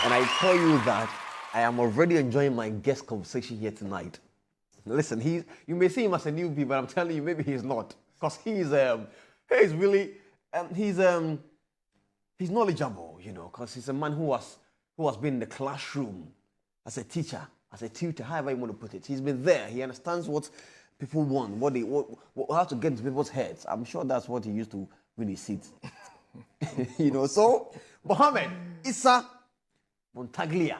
And I tell you that I am already enjoying my guest conversation here tonight. Listen, you may see him as a newbie, but I'm telling you, maybe he's not. Because he's really, he's knowledgeable, you know, because he's a man who has been in the classroom as a teacher, as a tutor, however you want to put it. He's been there. He understands what people want, how to get into people's heads. I'm sure that's what he used to win his seats. You know, so Mohammed Issah Bataglia.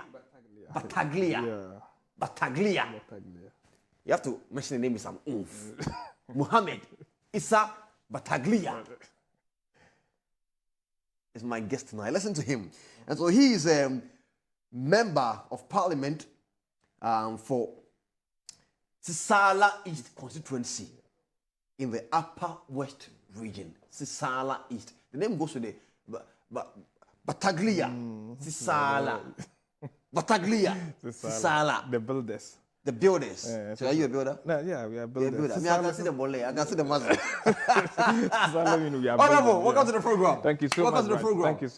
You have to mention the name with some oomph. Mohammed Issah Bataglia is my guest tonight. Listen to him. And so he is a member of parliament for Sissala East constituency in the Upper West region. Sissala East. The name goes to the Bataglia. Sissala. Bataglia. Sissala. The builders. The builders. So are you a builder? No, yeah, we are builders. I can see the mole. I can see the muscle. Honorable, welcome to the program. Thank you so much. Welcome to the program. Than's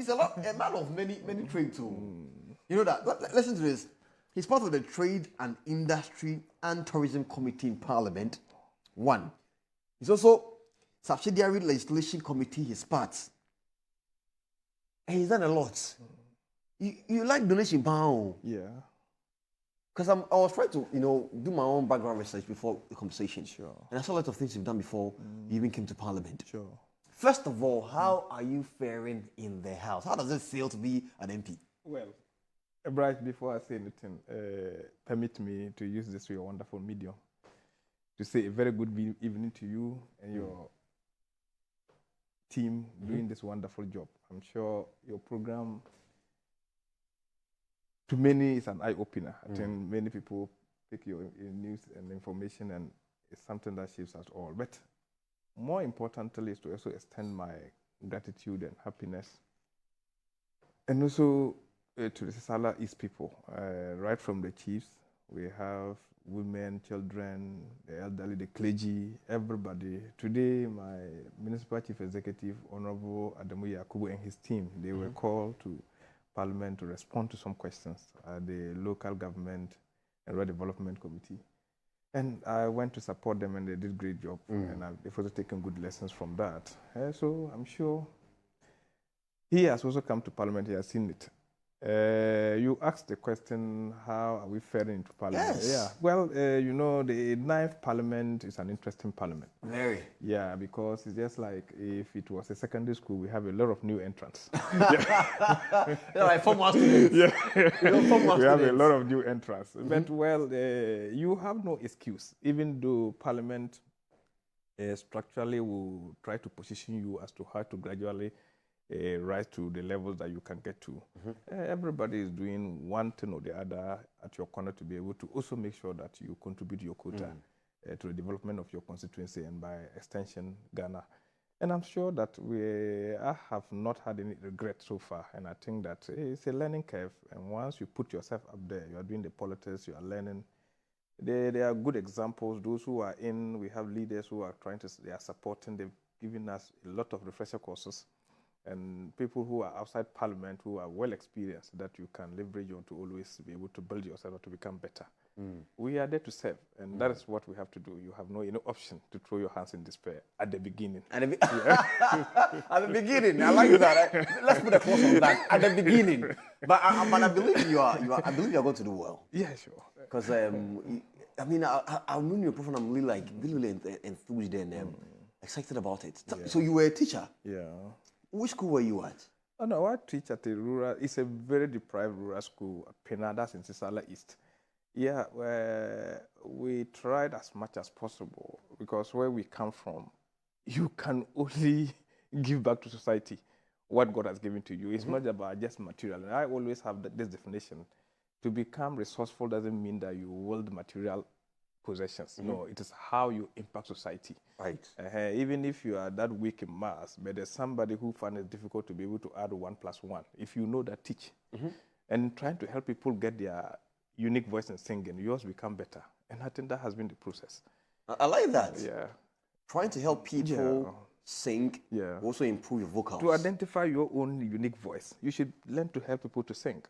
a man of many trade too. You know that. Listen to this. He's part of the Trade and Industry and Tourism Committee in Parliament. One. He's also Subsidiary Legislation Committee, his part. And he's done a lot. You like donation pound? Yeah. Because I was trying to, do my own background research before the conversation. Sure. And I saw a lot of things you've done before you even came to Parliament. Sure. First of all, how are you faring in the House? How does it feel to be an MP? Well, Bright, before I say anything, permit me to use this your wonderful medium to say a very good evening to you and your team doing this wonderful job. I'm sure your program, to many, is an eye-opener. I think many people pick your news and information, and it's something that shapes us all. But more importantly is to also extend my gratitude and happiness, and also to the Sissala East people, right from the chiefs. We have women, children, the elderly, the clergy, everybody. Today, my municipal chief executive, Honorable Adamu Yakubu, and his team, they were called to Parliament to respond to some questions at the local government and redevelopment committee. And I went to support them, and they did a great job. And they've also taken good lessons from that. So I'm sure he has also come to Parliament, he has seen it. You asked the question, how are we faring into Parliament? Yes. Yeah. Well, the 9th Parliament is an interesting Parliament. Very. Yeah, because it's just like if it was a secondary school, we have a lot of new entrants. Like former students. Yeah. We have a students. lot of new entrants. But, well, you have no excuse, even though Parliament structurally will try to position you as to how to gradually rise to the levels that you can get to. Everybody is doing one thing or the other at your corner to be able to also make sure that you contribute your quota to the development of your constituency and by extension, Ghana. And I'm sure that I have not had any regret so far. And I think that it's a learning curve. And once you put yourself up there, you are doing the politics, you are learning. There are good examples. Those who are in, we have leaders who are they are supporting, they've given us a lot of refresher courses. And people who are outside Parliament who are well experienced that you can leverage on to always be able to build yourself or to become better. We are there to serve, and that is what we have to do. You have no option to throw your hands in despair at the beginning. At the beginning, I like that. Let's put a clause on that. At the beginning, but I believe you are. I believe you are going to do well. Yeah, sure. Because I'm reading your profile. I'm really enthused and excited about it. So you were a teacher. Yeah. Which school were you at? Oh no, I teach at a rural. It's a very deprived rural school, Penadas in Sissala East. Yeah, where we tried as much as possible because where we come from, you can only give back to society what God has given to you. It's not about just material. And I always have this definition. To become resourceful doesn't mean that you wield material possessions. No, it is how you impact society. Right. Even if you are that weak in maths, but there's somebody who finds it difficult to be able to add 1 + 1. If you know that, teach. And trying to help people get their unique voice in singing, yours become better. And I think that has been the process. I like that. Yeah. Trying to help people sing, Yeah. also improve your vocals. To identify your own unique voice, you should learn to help people to sing.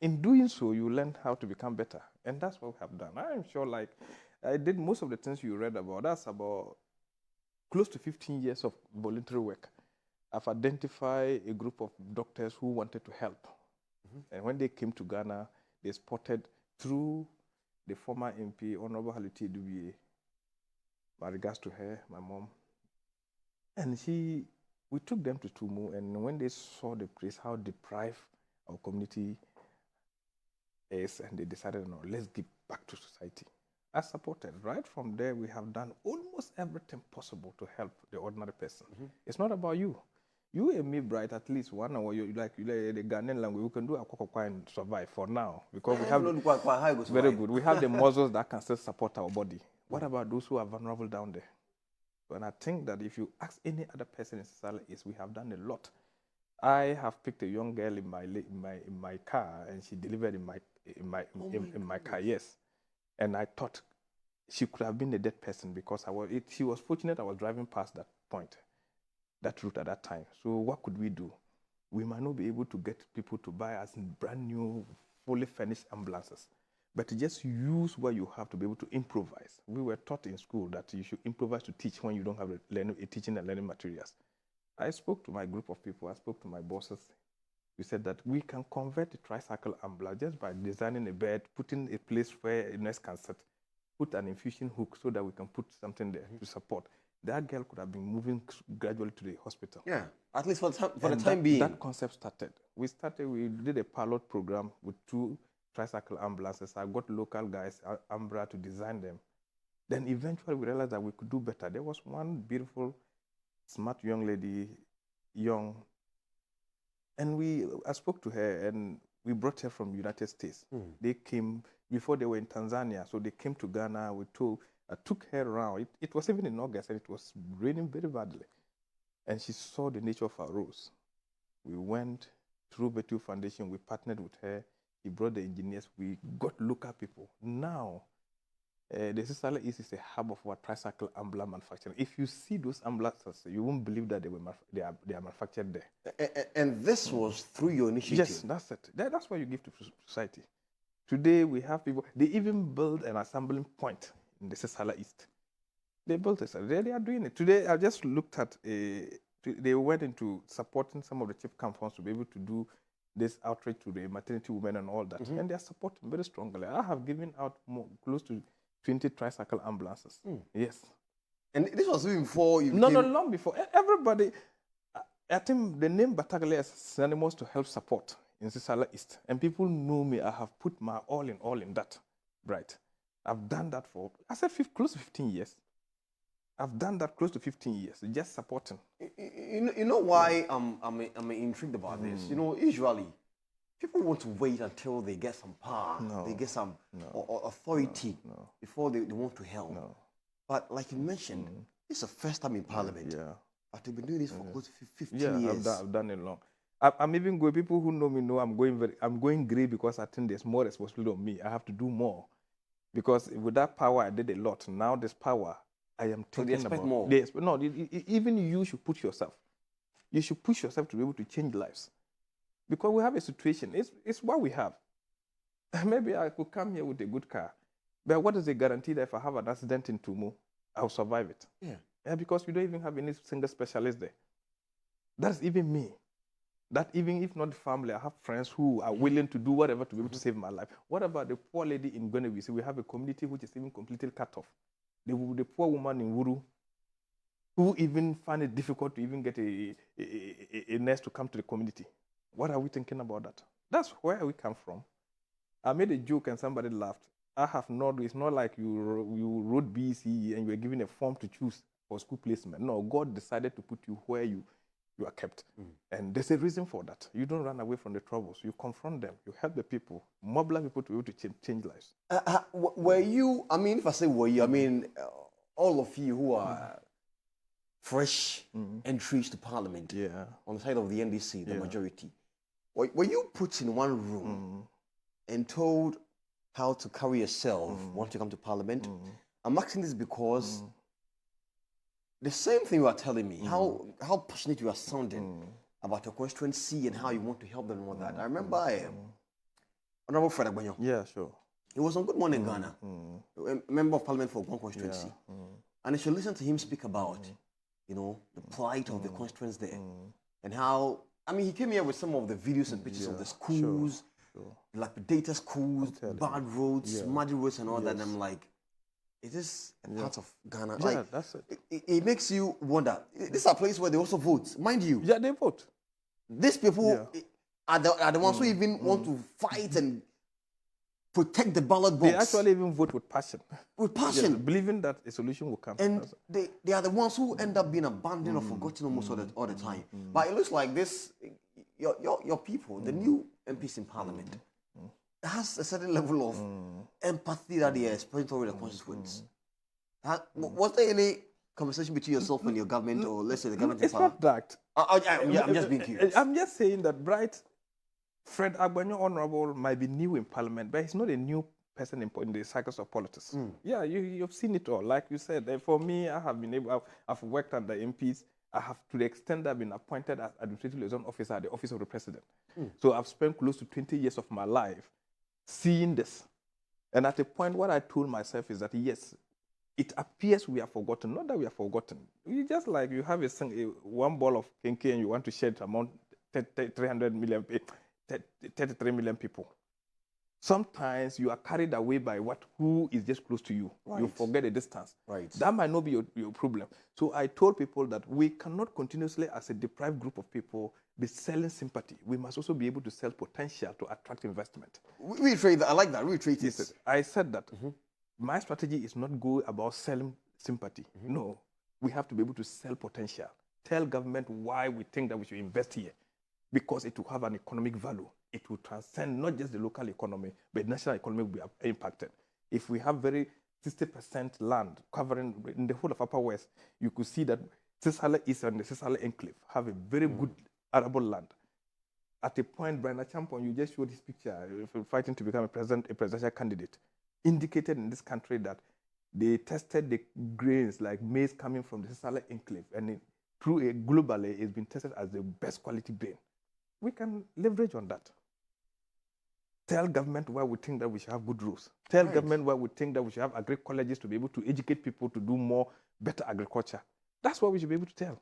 In doing so, you learn how to become better. And that's what we have done. I'm sure, like, I did most of the things you read about. That's about close to 15 years of voluntary work. I've identified a group of doctors who wanted to help. And when they came to Ghana, they spotted through the former MP, Honorable Haliti Dubié, my regards to her, my mom. And we took them to Tumu, and when they saw the place, how deprived our community is, and they decided, no, let's give back to society. I supported. Right from there, we have done almost everything possible to help the ordinary person. It's not about you. You and me, Bright, at least 1 hour, you like the Ghanaian language, we can do a kwakwa and survive for now. Because we have, very good, we have the muscles that can still support our body. What about those who are vulnerable down there? And I think that if you ask any other person in Sissala East, we have done a lot. I have picked a young girl in my car, and she delivered in my car, yes. And I thought she could have been a dead person because she was fortunate I was driving past that point, that route at that time. So what could we do? We might not be able to get people to buy us brand new, fully furnished ambulances, but just use what you have to be able to improvise. We were taught in school that you should improvise to teach when you don't have teaching and learning materials. I spoke to my group of people, I spoke to my bosses. We said that we can convert a tricycle ambulance just by designing a bed, putting a place where a nurse can sit, put an infusion hook so that we can put something there to support. That girl could have been moving gradually to the hospital. Yeah, at least for the time being. That concept started. We did a pilot program with 2 tricycle ambulances. I got local guys, Ambra, to design them. Then eventually we realized that we could do better. There was one beautiful, smart young lady, and I spoke to her, and we brought her from United States. They came before they were in Tanzania, so they came to Ghana. I took her around. It was even in August, and it was raining very badly. And she saw the nature of our roads. We went through Betu Foundation. We partnered with her. He brought the engineers. We got local people. Now, the Sissala East is a hub of what tricycle ambulance manufacturing. If you see those ambulances, you won't believe that they are manufactured there. And this was through your initiative? Yes, that's it. That's what you give to society. Today, we have people, they even build an assembling point in the Sissala East. They built it. They are doing it. Today, I just looked at, they went into supporting some of the chief campus to be able to do this outreach to the maternity women and all that. And they are supporting very strongly. I have given out close to 20 tricycle ambulances. Yes. And this was even before you No, long before. Everybody, I think the name Bataglia is synonymous to help support in Sissala East. And people know me. I have put my all in that. Right. I've done that for, I said close to 15 years. I've done that close to 15 years, just supporting. You know why I'm intrigued about this? You know, usually people want to wait until they get some power, they get some authority before they want to help. But like you mentioned, it's the first time in Parliament. But they've been doing this for close to 15 years. I've done it long. I'm even going, people who know me know I'm going grey because I think there's more responsibility on me. I have to do more. Because with that power, I did a lot. Now this power, I am thinking about more. No, even you should push yourself. You should push yourself to be able to change lives. Because we have a situation. It's what we have. Maybe I could come here with a good car. But what is the guarantee that if I have an accident in Tumu, I'll survive it? Yeah, because we don't even have any single specialist there. That's even me. That even if not the family, I have friends who are willing to do whatever to be able to save my life. What about the poor lady in Gwenevi? We have a community which is even completely cut off. The poor woman in Wuru, who even find it difficult to even get a nurse to come to the community. What are we thinking about that? That's where we come from. I made a joke and somebody laughed. It's not like you wrote BCE and you were given a form to choose for school placement. No, God decided to put you where you are kept. And there's a reason for that. You don't run away from the troubles. You confront them. You help the people, mobilize people to be able to change lives. Were you, I mean, if I say were you, I mean, all of you who are fresh entries to Parliament on the side of the NDC, the majority, were you put in one room and told how to carry yourself once you come to Parliament? I'm asking this because the same thing you are telling me, how passionate you are sounding about your constituency and how you want to help them and all that. I remember Honorable Fred Agbanyo. Yeah, sure. He was on Good Morning Ghana, a member of parliament for one constituency. And you should listen to him speak about, you know, the plight of the constituents there. And how, I mean, he came here with some of the videos and pictures of the schools, like the data schools, bad roads, muddy roads and all that. And I'm like, it is a part of Ghana. Yeah, like, that's it. It makes you wonder. This is a place where they also vote, mind you. Yeah, they vote. These people are the ones who even want to fight and protect the ballot box. They actually even vote with passion. With passion. Yes, believing that a solution will come. And they are the ones who end up being abandoned or forgotten almost all the time. But it looks like this, your people, the new MPs in parliament, has a certain level of empathy that they are expressing toward the constituents. Was there any conversation between yourself and your government, or let's say the government? It's not that. I'm just being curious. I'm just saying that Fred Agbanyo Honorable might be new in parliament, but he's not a new person in the cycles of politics. Yeah, you've seen it all. Like you said, for me, I have been able, I've worked under MPs. I have, to the extent that I've been appointed as administrative liaison officer at the office of the president. So I've spent close to 20 years of my life seeing this. And at a point, what I told myself is that, yes, it appears we are forgotten. Not that we are forgotten. We just like you have one ball of kenke and you want to share it among 33 million people. Sometimes you are carried away by who is just close to you. Right. You forget the distance. Right. That might not be your problem. So I told people that we cannot continuously, as a deprived group of people, be selling sympathy. We must also be able to sell potential to attract investment. Reiterate that. I like that. Reiterate it. Yes, I said that my strategy is not go about selling sympathy. No, we have to be able to sell potential. Tell government why we think that we should invest here, because it will have an economic value. It will transcend not just the local economy, but the national economy will be impacted. If we have 60% land covering in the whole of Upper West, you could see that Sissala East and the Sissala Enclave have a very good arable land. At a point, Brian Achampon, you just showed his picture, fighting to become a presidential candidate, indicated in this country that they tested the grains like maize coming from the Sissala Enclave, and globally, it's been tested as the best quality grain. We can leverage on that. Tell government why we think that we should have good roads. Tell government why we think that we should have agri-colleges to be able to educate people to do better agriculture. That's what we should be able to tell.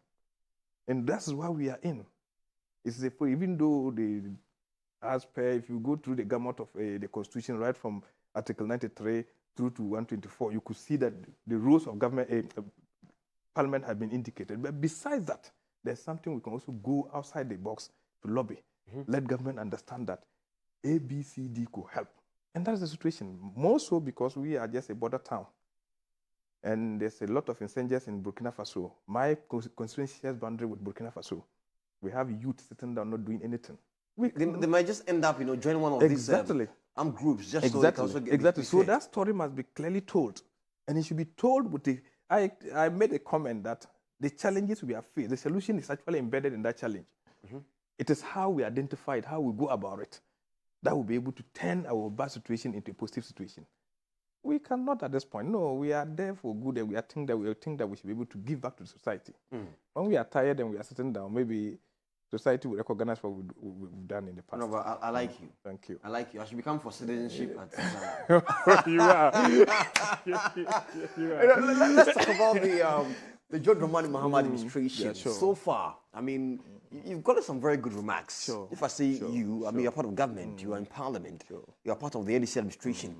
And that's why we are in. Even though if you go through the gamut of the Constitution, right from Article 93 through to 124, you could see that the rules of government, Parliament have been indicated. But besides that, there's something we can also go outside the box to lobby. Let government understand that A, B, C, D could help. And that's the situation. More so because we are just a border town. And there's a lot of insurgents in Burkina Faso. My constituency shares boundary with Burkina Faso. We have youth sitting down not doing anything. They might just end up, joining one of these armed groups just so they can also get So that story must be clearly told. And it should be told with I made a comment that the challenges we have faced, the solution is actually embedded in that challenge. It is how we identify it, how we go about it, that will be able to turn our bad situation into a positive situation. We cannot at this point. No, we are there for good, and we think that we should be able to give back to the society. When we are tired and we are sitting down, maybe society will recognize what we've done in the past. No, but I like you. Thank you. I like you. I should become for citizenship at Sissala. You are. You are. Let's talk about the John Dramani Mahama administration. Yeah, sure. So far, I mean, you've got some very good remarks. Sure. If I say you, I mean, you're part of government, you are in parliament, you're part of the NDC administration.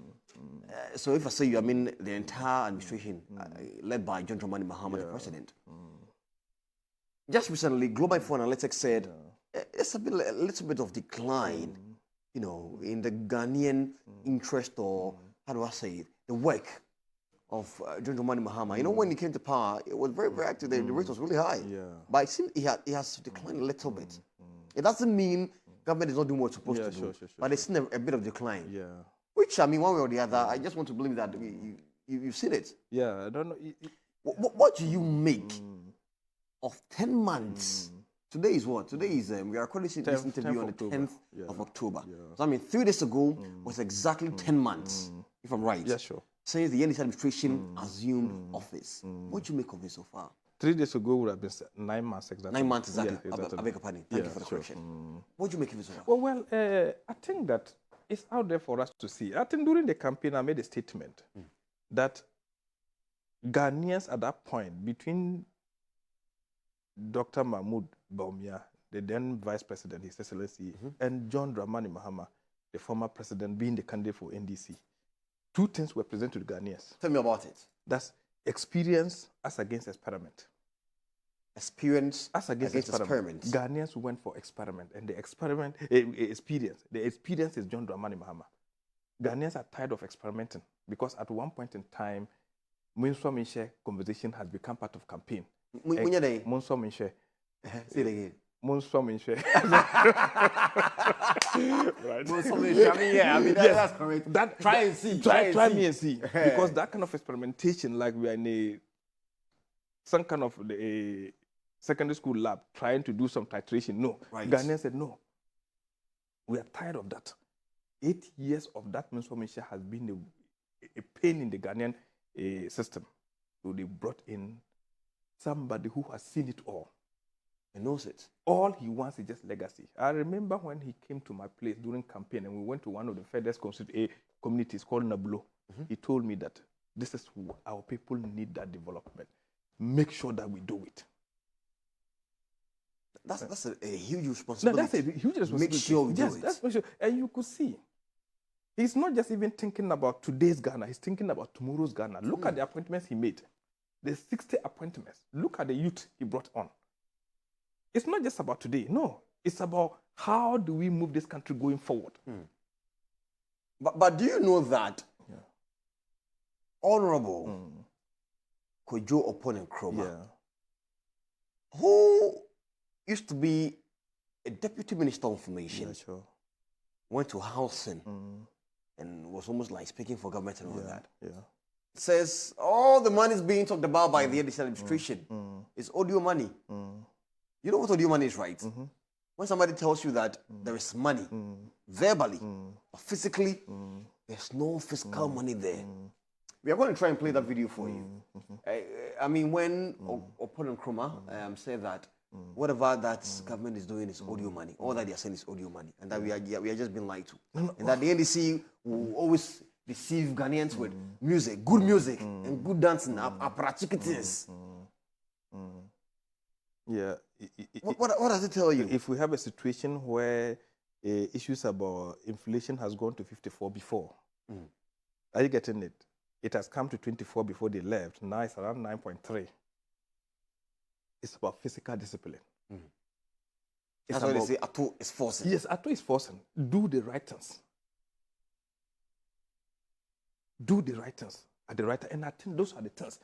So if I say you, I mean the entire administration led by John Dramani Mahama, the president. Just recently, Global Info Analytics said it's a little bit of decline, in the Ghanaian interest, or how do I say it, the work of John Dramani Mahama. When he came to power, it was very, very active. The rate was really high. But it seems he has declined a little bit. It doesn't mean government is not doing what it's supposed to do, but it's seen a bit of decline. Which, I mean, one way or the other, I just want to believe that you've seen it. Yeah, I don't know. What do you make of 10 months? Today is what? Today is, we are recording this interview on the 10th of October. So, I mean, 3 days ago was exactly 10 months, if I'm right. Yeah, sure. Since the NDC administration assumed office. What do you make of it so far? 3 days ago would have been 9 months exactly. 9 months exactly. Yeah, exactly. I beg your pardon. Thank you for the correction. What do you make of it, sir? Well, I think that it's out there for us to see. I think during the campaign, I made a statement that Ghanaians at that point, between Dr. Mahmoud Bawumia, the then Vice President, His Excellency, and John Dramani Mahama, the former president, being the candidate for NDC, 2 things were presented to Ghanaians. Tell me about it. That's experience as against experiment. Experience as against experiment. Ghanaians went for experiment, and the experiment, experience. The experience is John Dramani Mahama. Ghanaians are tired of experimenting because at one point in time, Munswa conversation has become part of campaign. Munswa Minshe. Say it again. Munswa Minshe. Right. Munswa Minshe. I mean, yeah. I mean, yes. That's correct. Try and see. Try me and see. Because that kind of experimentation, like we are in some kind of a secondary school lab trying to do some titration. No. Right. Ghanaians said no. We are tired of that. 8 years of that transformation has been a pain in the Ghanaian system. So they brought in somebody who has seen it all. He knows it. All he wants is just legacy. I remember when he came to my place during campaign and we went to one of the furthest communities called Nabulo. He told me that this is who our people need that development. Make sure that we do it. That's a huge responsibility. No, that's a huge responsibility. Make sure we do it. That's for sure. And you could see, he's not just even thinking about today's Ghana, he's thinking about tomorrow's Ghana. Look at the appointments he made. The 60 appointments. Look at the youth he brought on. It's not just about today. No, it's about how do we move this country going forward. But do you know that Honorable Kojo Opon Nkrumah, who used to be a deputy minister of information, went to housing and was almost like speaking for government and all that. Says all the money is being talked about by the NDC administration is audio money. You know what audio money is, right? When somebody tells you that there is money, verbally, but physically, there's no physical money there. We are going to try and play that video for you. I mean, when Opon Nkrumah said that whatever that government is doing is audio money, all that they are saying is audio money, and that we are just being lied to. And that the NDC will always deceive Ghanaians with music, good music, and good dancing, aparachikitis. Yeah. What does it tell you? If we have a situation where issues about inflation has gone to 54 before, are you getting it? It has come to 24 before they left. Now it's around 9.3. It's about physical discipline. That's why they say Ato is forcing. Yes, Ato is forcing. Do the right things. Do the right things at the right time. And I think those are the things.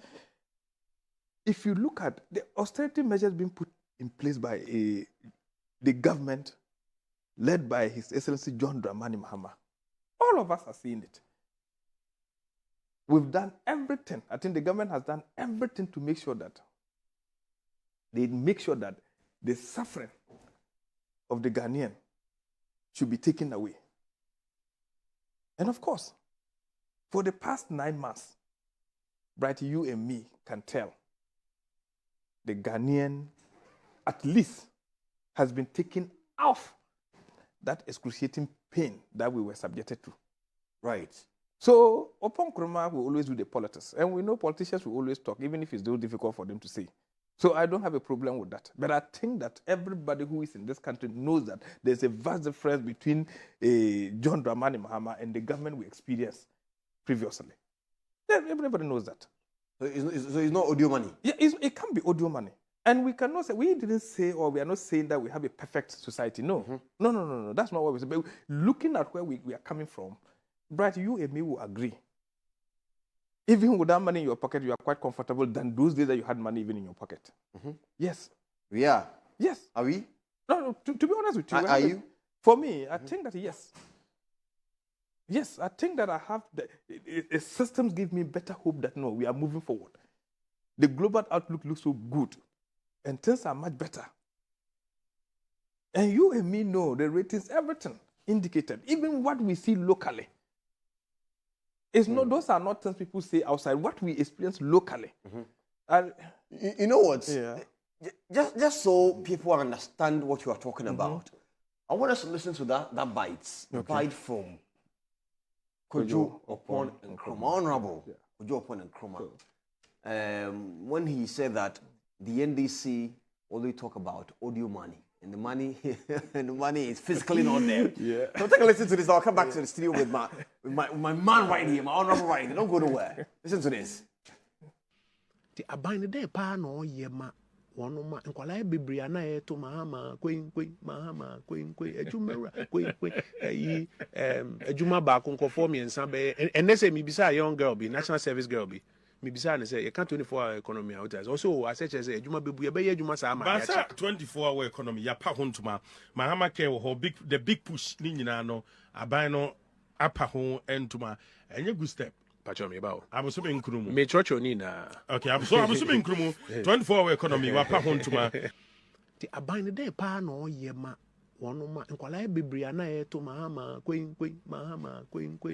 If you look at the austerity measures being put in place by the government led by His Excellency John Dramani Mahama, all of us are seeing it. We've done everything. I think the government has done everything to make sure that they make sure that the suffering of the Ghanaian should be taken away. And of course, for the past 9 months, Bright, you and me can tell the Ghanaian, at least, has been taken off that excruciating pain that we were subjected to. Right. So, Opon Nkrumah will always do the politics. And we know politicians will always talk, even if it's so difficult for them to say. So I don't have a problem with that. But I think that everybody who is in this country knows that there's a vast difference between John Dramani Mahama and the government we experienced previously. Everybody knows that. So it's not audio money? Yeah, it can be audio money. And we cannot say, we didn't say, or we are not saying that we have a perfect society. No. No. That's not what we say. But looking at where we are coming from, Bright, you and me will agree. Even without money in your pocket, you are quite comfortable than those days that you had money even in your pocket. Yes. We are? Yes. Are we? No, to be honest with you. Are you? For me, I think that yes. Yes, I think that I have, the systems give me better hope that no, we are moving forward. The global outlook looks so good and things are much better. And you and me know the ratings, everything indicated, even what we see locally. It's not, those are not things people say outside. What we experience locally. You know what? Yeah. Just so people understand what you are talking about, I want us to listen to that bite from Kojo Opon Nkrumah, Honorable Kojo Opon Nkrumah, when he said that the NDC only talk about audio money, and the money is physically not there. Yeah. So take a listen to this. I'll come back to the studio with my man right here, my honorable right here. Don't go nowhere. Listen to this. The abine de pa no yema one ma nkwala bebre na e to mahama kwen ejumera kwen yi ejuma ba ko nkofo miensa be enese mi bisa young girl be national service girl be mi bisa ne say you can't 24-hour economy out as also I say ejuma bebu ye be ejuma sa ma ya 24-hour economy ya pa hontuma mahama ke wo the big push ni nyina no aban no apa ho entuma enye good step. I'm assuming Nkrumu. Me church ni na. Okay, I'm assuming Nkrumu 24-hour economy wa pa hontuma. The abine de pa no yema one ma nkwala bebre na e to mahama kwen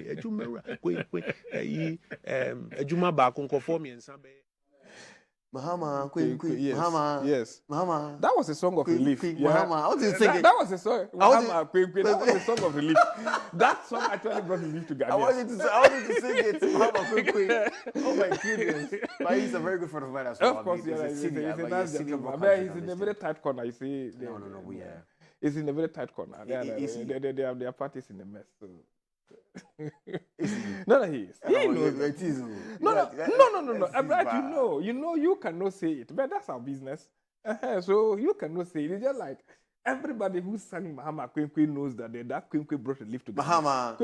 ejumera kwen yi ejuma ba ko nkofo miensa be Mahama, Queen, yes. Mahama, yes. Mahama. That was a song of relief. Mahama, how do you sing it? That was a song. Mahama, Queen. That was a song of relief. That song actually brought relief to Ghanaians. I wanted to sing it. Mahama, Queen. Oh my goodness! But he's a very good friend of mine as well. Of course, he's in a very tight corner. You see, It's in a very tight corner. Their parties in a mess. So. No, he is. He knows it is. No. But you cannot say it. But that's our business. So you cannot say it. It's just like everybody who sang Mahama Queen knows that that Queen brought relief to Mahama.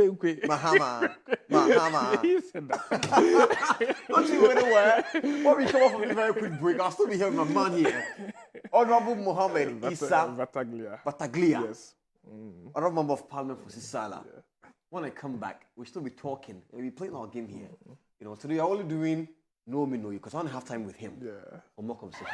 He said that. Don't you go anywhere? When we come off of a very quick break, I'll still be here with my man here, Honorable Mohammed Issah Bataglia. Yes. Honorable Member of Parliament for Sissala. Yeah. When I come back, we'll still be talking. We'll be playing our game here. You know, today I'm only doing know me, know you, because I don't have time with him. Yeah. For more conversation.